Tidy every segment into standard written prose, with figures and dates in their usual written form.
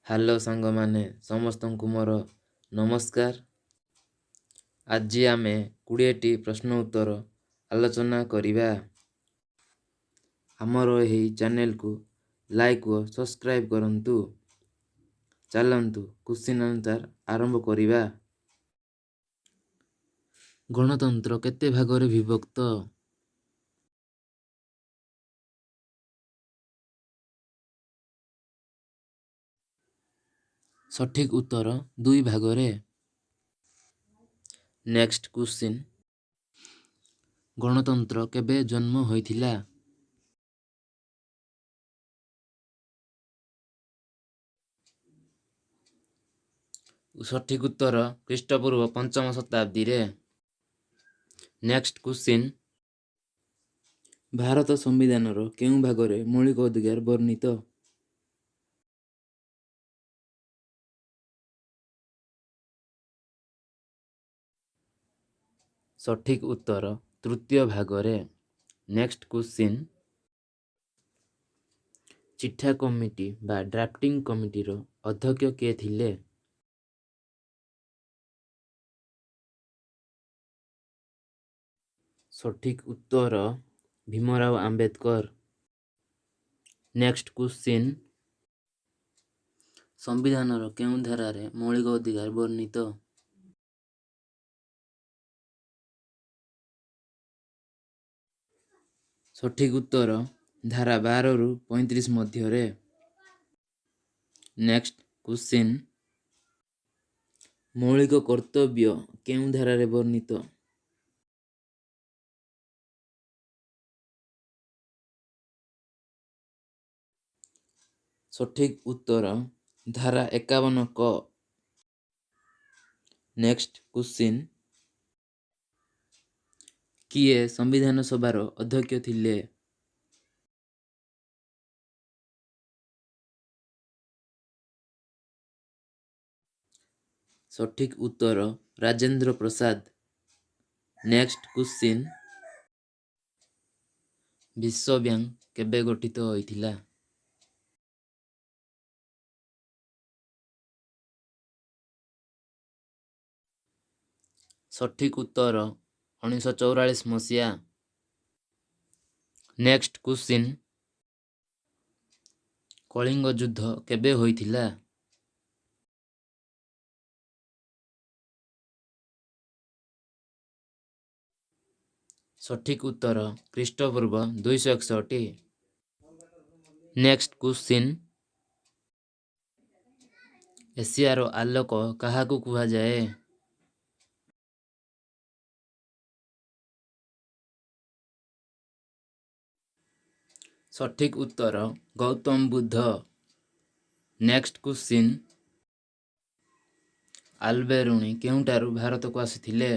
Hello ସାଙ୍ଗମାନେ ସମସ୍ତଙ୍କୁ ମୋର ନମସ୍କାର। ଆଜି ଆମେ 20ଟି ପ୍ରଶ୍ନ ଉତ୍ତର ଆଲୋଚନା କରିବା। ଆମର ଏହି ଚ୍ୟାନେଲକୁ ଲାଇକ୍ ଓ ସବସ୍କ୍ରାଇବ୍ କରନ୍ତୁ। ଚାଲନ୍ତୁ କ୍ୱେଶ୍ଚିନ୍ ଆନ୍ସର ଆରମ୍ଭ କରିବା। ଗଣତନ୍ତ୍ର କେତେ ଭାଗରେ ବିଭକ୍ତ? ସଠିକ୍ ଉତ୍ତର 2 ଭାଗରେ। ନେକ୍ସଟ କ୍ୱେଶ୍ଚିନ୍, ଗଣତନ୍ତ୍ର କେବେ ଜନ୍ମ ହୋଇଥିଲା? ସଠିକ୍ ଉତ୍ତର ଖ୍ରୀଷ୍ଟପୂର୍ବ 5ମ ଶତାବ୍ଦୀରେ। ନେକ୍ସଟ କ୍ୱେଶ୍ଚିନ୍, ଭାରତ ସମ୍ବିଧାନର କେଉଁ ଭାଗରେ ମୌଳିକ ଅଧିକାର ବର୍ଣ୍ଣିତ? ସଠିକ୍ ଉତ୍ତର 3ୟ ଭାଗରେ। ନେକ୍ସଟ କ୍ୱେଶ୍ଚିନ୍, ଚିଠା କମିଟି ବା ଡ୍ରାଫ୍ଟିଂ କମିଟିର ଅଧ୍ୟକ୍ଷ କିଏ ଥିଲେ? ସଠିକ୍ ଉତ୍ତର ଭୀମରାଓ ଆମ୍ବେଦକର। ନେକ୍ସଟ କ୍ୱେଶ୍ଚିନ୍, ସମ୍ବିଧାନର କେଉଁ ଧାରାରେ ମୌଳିକ ଅଧିକାର ବର୍ଣ୍ଣିତ? ସଠିକ୍ ଉତ୍ତର ଧାରା 12ରୁ 35 ମଧ୍ୟରେ। ନେକ୍ସଟ କ୍ୱେଶ୍ଚିନ୍, ମୌଳିକ କର୍ତ୍ତବ୍ୟ କେଉଁ ଧାରାରେ ବର୍ଣ୍ଣିତ? ସଠିକ୍ ଉତ୍ତର ଧାରା 51 କ। ନେକ୍ସଟ କ୍ୱେଶ୍ଚିନ୍, କିଏ ସମ୍ବିଧାନ ସଭାର ଅଧ୍ୟକ୍ଷ ଥିଲେ? ସଠିକ୍ ଉତ୍ତର ରାଜେନ୍ଦ୍ର ପ୍ରସାଦ। ନେକ୍ସଟ କ୍ୱେଶ୍ଚିନ୍, ବିଶ୍ୱ ବ୍ୟାଙ୍କ କେବେ ଗଠିତ ହୋଇଥିଲା? ସଠିକ୍ ଉତ୍ତର 1944 ମସିହା। ନେକ୍ସଟ କ୍ୱେଶ୍ଚିନ୍, କଳିଙ୍ଗ ଯୁଦ୍ଧ କେବେ ହୋଇଥିଲା? ସଠିକ୍ ଉତ୍ତର ଖ୍ରୀଷ୍ଟପୂର୍ବ 261। ନେକ୍ସଟ କ୍ୱେଶ୍ଚିନ୍, ଏସିଆର ଆଲୋକ କାହାକୁ କୁହାଯାଏ? ସଠିକ୍ ଉତ୍ତର ଗୌତମ ବୁଦ୍ଧ। ନେକ୍ସଟ କ୍ୱେଶ୍ଚିନ୍, ଆଲବେରୁଣି କେଉଁଠାରୁ ଭାରତକୁ ଆସିଥିଲେ?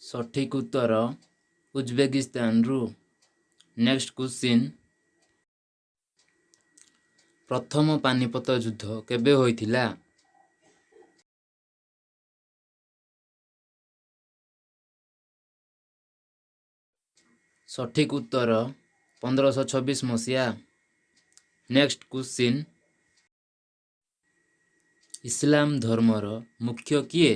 ସଠିକ୍ ଉତ୍ତର ଉଜବେକିସ୍ତାନରୁ। ନେକ୍ସଟ କ୍ୱେଶ୍ଚିନ୍, ପ୍ରଥମ ପାନିପତ ଯୁଦ୍ଧ କେବେ ହୋଇଥିଲା? ସଠିକ୍ ଉତ୍ତର 1526 ମସିହା। ନେକ୍ସଟ କ୍ୱେଶ୍ଚିନ୍, ଇସଲାମ ଧର୍ମର ମୁଖ୍ୟ କିଏ?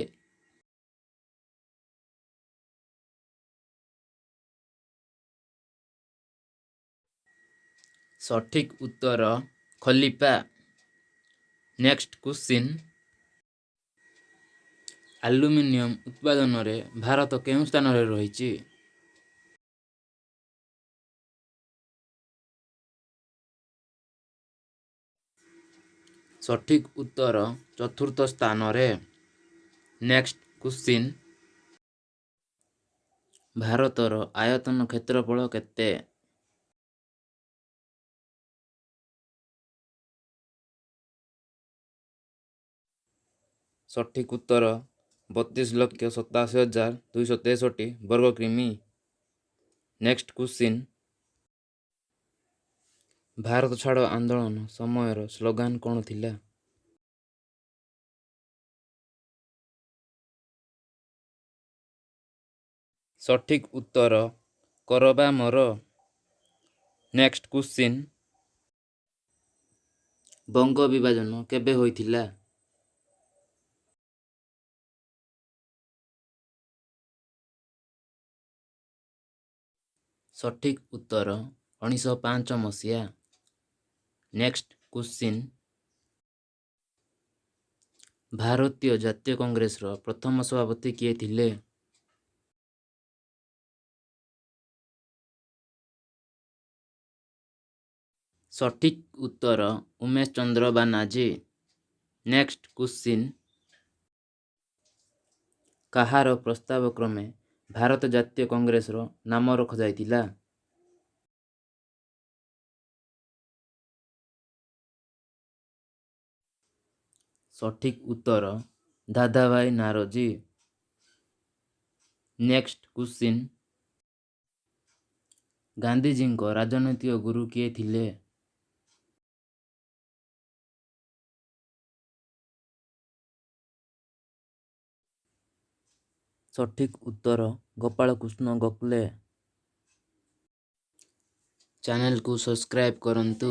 ସଠିକ୍ ଉତ୍ତର ଖଲିଫା। ନେକ୍ସଟ କ୍ୱେଶ୍ଚିନ୍, ଆଲୁମିନିୟମ ଉତ୍ପାଦନରେ ଭାରତ କେଉଁ ସ୍ଥାନରେ ରହିଛି? ସଠିକ୍ ଉତ୍ତର 4ର୍ଥ ସ୍ଥାନରେ। ନେକ୍ସଟ କ୍ୱେଶ୍ଚିନ୍, ଭାରତର ଆୟତନ କ୍ଷେତ୍ରଫଳ କେତେ? ସଠିକ୍ ଉତ୍ତର 32,87,263 ବର୍ଗ କିମି। ନେକ୍ସଟ କ୍ୱେଶ୍ଚିନ୍, ଭାରତ ଛାଡ଼ ଆନ୍ଦୋଳନ ସମୟର ସ୍ଲୋଗାନ କ'ଣ ଥିଲା? ସଠିକ୍ ଉତ୍ତର କରବା ମୋର। ନେକ୍ସଟ କ୍ୱେଶ୍ଚିନ୍, ବଙ୍ଗ ବିଭାଜନ କେବେ ହୋଇଥିଲା? ସଠିକ୍ ଉତ୍ତର 1905 ମସିହା। ନେକ୍ସଟ କ୍ୱେଶ୍ଚିନ୍, ଭାରତୀୟ ଜାତୀୟ କଂଗ୍ରେସର ପ୍ରଥମ ସଭାପତି କିଏ ଥିଲେ? ସଠିକ୍ ଉତ୍ତର ଉମେଶ ଚନ୍ଦ୍ର ବାନାର୍ଜୀ। ନେକ୍ସଟ କ୍ୱେଶ୍ଚିନ୍, କାହାର ପ୍ରସ୍ତାବ କ୍ରମେ ଭାରତ ଜାତୀୟ କଂଗ୍ରେସର ନାମ ରଖାଯାଇଥିଲା? ସଠିକ୍ ଉତ୍ତର ଦାଦାଭାଇ ନାରୋଜୀ। ନେକ୍ସଟ କ୍ୱେଶ୍ଚିନ୍, ଗାନ୍ଧୀଜୀଙ୍କ ରାଜନୈତିକ ଗୁରୁ କିଏ ଥିଲେ? ସଠିକ୍ ଉତ୍ତର ଗୋପାଳକୃଷ୍ଣ ଗୋଖଲେ। ଚ୍ୟାନେଲକୁ ସବସ୍କ୍ରାଇବ୍ କରନ୍ତୁ।